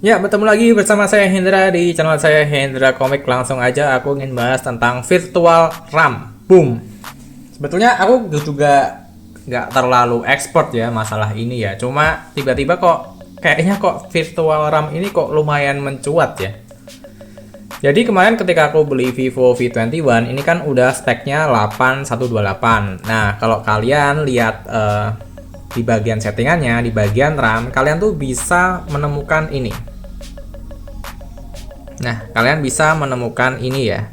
Ya, bertemu lagi bersama saya Hendra di channel saya Hendra Komik. Langsung aja aku ingin bahas tentang virtual RAM. Boom. Sebetulnya aku juga nggak terlalu expert ya masalah ini ya. Cuma tiba-tiba kok kayaknya kok virtual RAM ini kok lumayan mencuat ya. Jadi kemarin ketika aku beli Vivo V21 ini kan udah speknya 8128. Nah, kalau kalian lihat di bagian settingannya, di bagian RAM, kalian tuh bisa menemukan ini. Nah, kalian bisa menemukan ini ya.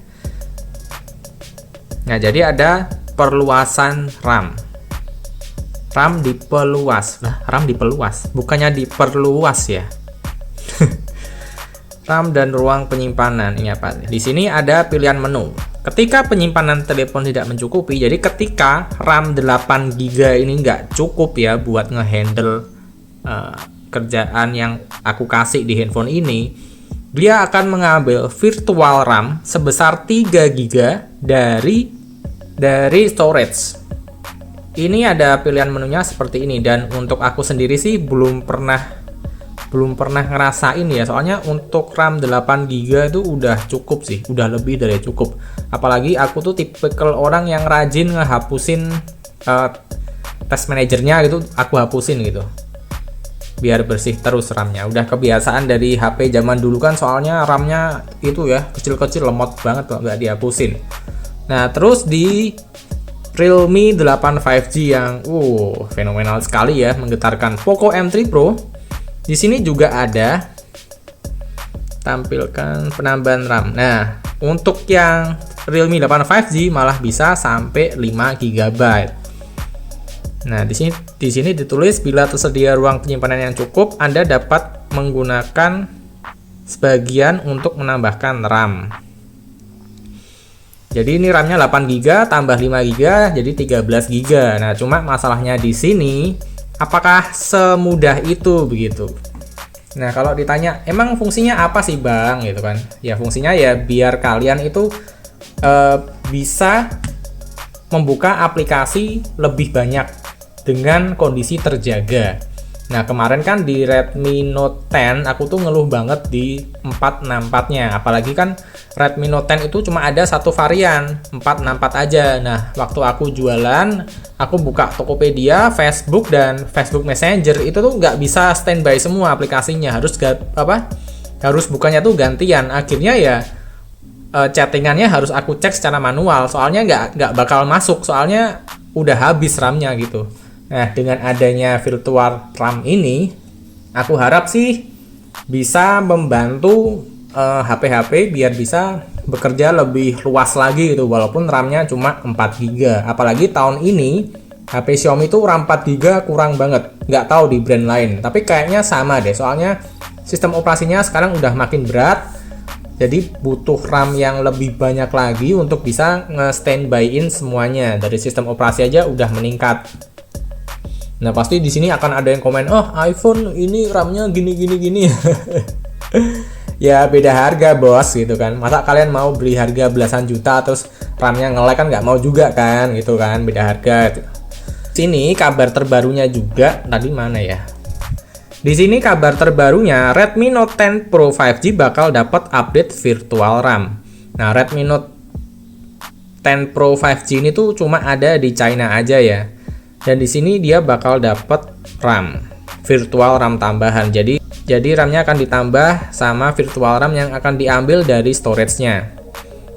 Nah, jadi ada perluasan RAM. RAM diperluas. Nah, RAM diperluas, bukannya diperluas ya. RAM dan ruang penyimpanan. Ini apa? Di sini ada pilihan menu. Ketika penyimpanan telepon tidak mencukupi, jadi ketika RAM 8GB ini nggak cukup ya buat ngehandle kerjaan yang aku kasih di handphone ini, dia akan mengambil virtual RAM sebesar 3GB dari storage. Ini ada pilihan menunya seperti ini, dan untuk aku sendiri sih belum pernah ngerasain ya, soalnya untuk RAM 8GB itu udah cukup sih, udah lebih dari cukup. Apalagi aku tuh tipikal orang yang rajin ngehapusin task manajernya gitu, aku hapusin gitu biar bersih terus RAM-nya. Udah kebiasaan dari HP zaman dulu kan, soalnya RAM-nya itu ya kecil-kecil, lemot banget kalau nggak dihapusin. Nah, terus di Realme 8 5G yang fenomenal sekali ya, menggetarkan Poco M3 Pro. Di sini juga ada tampilkan penambahan RAM. Nah, untuk yang Realme 8 5G malah bisa sampai 5GB. Nah, di sini ditulis bila tersedia ruang penyimpanan yang cukup, Anda dapat menggunakan sebagian untuk menambahkan RAM. Jadi ini RAM-nya 8GB tambah 5GB jadi 13GB. Nah, cuma masalahnya di sini, apakah semudah itu begitu? Nah, kalau ditanya, emang fungsinya apa sih Bang? Gitu kan. Ya, fungsinya ya biar kalian itu bisa membuka aplikasi lebih banyak dengan kondisi terjaga. Nah, kemarin kan di Redmi Note 10 aku tuh ngeluh banget di 464-nya. Apalagi kan Redmi Note 10 itu cuma ada satu varian, 464 aja. Nah, waktu aku jualan, aku buka Tokopedia, Facebook, dan Facebook Messenger itu tuh nggak bisa standby semua aplikasinya. Harus bukanya tuh gantian. Akhirnya ya chattingannya harus aku cek secara manual. Soalnya nggak bakal masuk. Soalnya udah habis RAM-nya gitu. Nah, dengan adanya virtual RAM ini, aku harap sih bisa membantu HP-HP biar bisa bekerja lebih luas lagi gitu, walaupun RAM-nya cuma 4GB. Apalagi tahun ini HP Xiaomi itu RAM 4GB kurang banget. Nggak tahu di brand lain, tapi kayaknya sama deh. Soalnya sistem operasinya sekarang udah makin berat, jadi butuh RAM yang lebih banyak lagi untuk bisa nge-standby-in semuanya. Dari sistem operasi aja udah meningkat. Nah, pasti di sini akan ada yang komen, "Oh, iPhone ini RAM-nya gini." Ya, beda harga, Bos, gitu kan. Masa kalian mau beli harga belasan juta terus RAM-nya nge-lag, kan nggak mau juga kan, gitu kan, beda harga. Sini kabar terbarunya juga, tadi mana ya? Di sini kabar terbarunya, Redmi Note 10 Pro 5G bakal dapat update virtual RAM. Nah, Redmi Note 10 Pro 5G ini tuh cuma ada di China aja ya. Dan di sini dia bakal dapat RAM, virtual RAM tambahan. Jadi RAM-nya akan ditambah sama virtual RAM yang akan diambil dari storage-nya.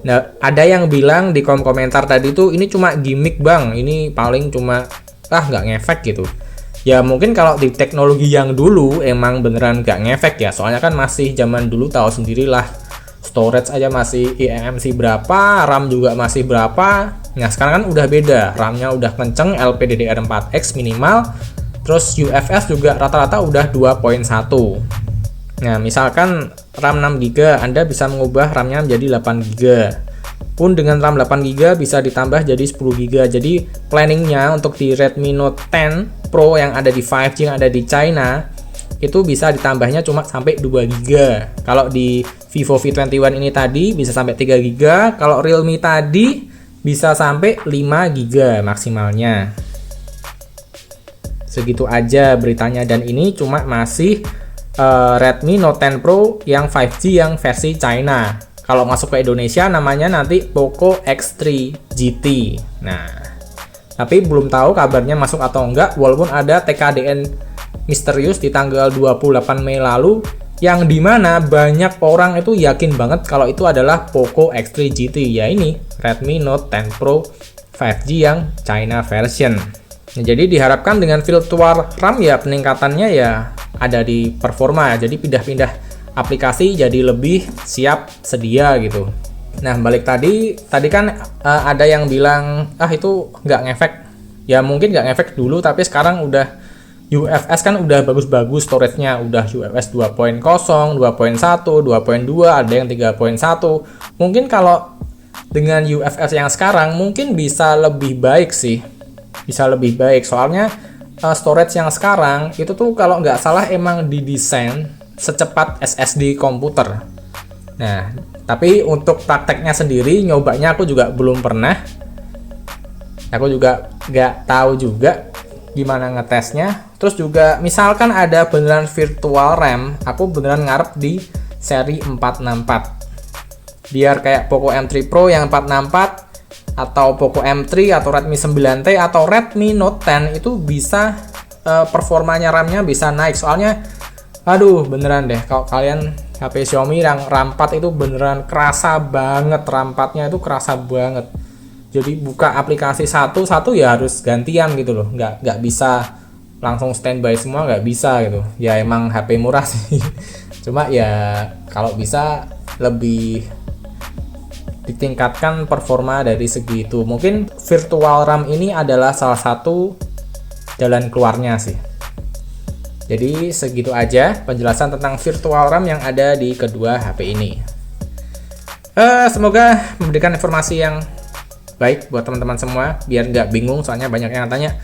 Nah, ada yang bilang di kolom komentar tadi tuh, ini cuma gimmick Bang, ini paling cuma nggak ngefek gitu. Ya mungkin kalau di teknologi yang dulu emang beneran nggak ngefek ya, soalnya kan masih zaman dulu tahu sendirilah, storage aja masih eMMC berapa, RAM juga masih berapa. Nah, sekarang kan udah beda, RAM-nya udah kenceng, LPDDR4X minimal, terus UFS juga rata-rata udah 2.1. Nah, misalkan RAM 6GB, Anda bisa mengubah RAM-nya menjadi 8GB. Pun dengan RAM 8GB bisa ditambah jadi 10GB. Jadi planningnya untuk di Redmi Note 10 Pro yang ada di 5G yang ada di China, itu bisa ditambahnya cuma sampai 2GB. Kalau di Vivo V21 ini tadi bisa sampai 3GB. Kalau Realme tadi bisa sampai 5GB maksimalnya. Segitu aja beritanya, dan ini cuma masih Redmi Note 10 Pro yang 5G yang versi China. Kalau masuk ke Indonesia namanya nanti Poco X3 GT. Nah, tapi belum tahu kabarnya masuk atau enggak, walaupun ada TKDN misterius di tanggal 28 Mei lalu yang dimana banyak orang itu yakin banget kalau itu adalah Poco X3 GT, ya ini Redmi Note 10 Pro 5G yang China version. Nah, jadi diharapkan dengan virtual RAM ya peningkatannya ya ada di performa, jadi pindah-pindah aplikasi jadi lebih siap sedia gitu. Nah, balik tadi kan ada yang bilang itu nggak ngefek. Ya mungkin nggak ngefek dulu, tapi sekarang udah UFS kan udah bagus-bagus storage-nya, udah UFS 2.0, 2.1, 2.2, ada yang 3.1. Mungkin kalau dengan UFS yang sekarang mungkin bisa lebih baik sih. Bisa lebih baik, soalnya storage yang sekarang itu tuh kalau nggak salah emang didesain secepat SSD komputer. Nah, tapi untuk prakteknya sendiri, nyobanya aku juga belum pernah. Aku juga nggak tahu juga gimana ngetesnya. Terus juga misalkan ada beneran virtual RAM, aku beneran ngarep di seri 464 biar kayak Poco M3 Pro yang 464 atau Poco M3 atau Redmi 9T atau Redmi Note 10 itu bisa performanya RAM-nya bisa naik. Soalnya aduh beneran deh, kalau kalian HP Xiaomi yang RAM 4 itu beneran kerasa banget, RAM 4-nya itu kerasa banget. Jadi buka aplikasi satu ya harus gantian gitu loh, nggak bisa langsung standby semua, nggak bisa gitu. Ya emang HP murah sih. Cuma ya kalau bisa lebih ditingkatkan performa dari segi itu. Mungkin virtual RAM ini adalah salah satu jalan keluarnya sih. Jadi segitu aja penjelasan tentang virtual RAM yang ada di kedua HP ini. Semoga memberikan informasi yang baik buat teman-teman semua, biar nggak bingung, soalnya banyak yang tanya.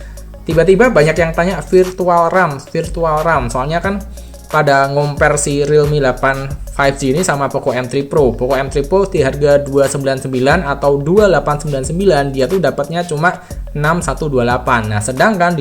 Tiba-tiba banyak yang tanya virtual RAM. Soalnya kan pada ngomper si Realme 8 5G ini sama Poco M3 Pro. Poco M3 Pro di harga 299 atau 2899, dia tuh dapatnya cuma 6128. Nah, sedangkan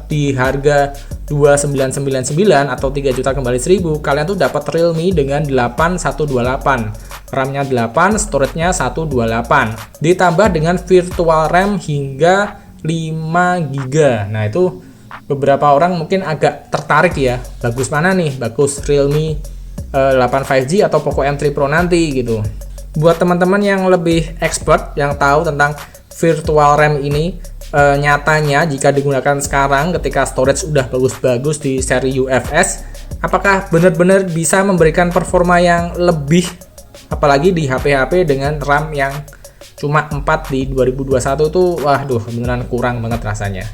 di harga 2999 atau 3 juta kembali 1000, kalian tuh dapat Realme dengan 8128. RAM-nya 8, storage-nya 128. Ditambah dengan virtual RAM hingga 5 GB. Nah, itu beberapa orang mungkin agak tertarik ya. Bagus mana nih? Bagus Realme 8 5G atau Poco M3 Pro nanti gitu. Buat teman-teman yang lebih expert, yang tahu tentang virtual RAM ini, nyatanya jika digunakan sekarang ketika storage udah bagus-bagus di seri UFS, apakah benar-benar bisa memberikan performa yang lebih, apalagi di HP-HP dengan RAM yang cuma 4 di 2021 tuh, waduh beneran kurang banget rasanya.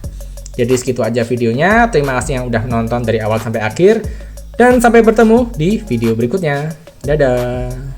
Jadi segitu aja videonya. Terima kasih yang udah nonton dari awal sampai akhir, dan sampai bertemu di video berikutnya. Dadah.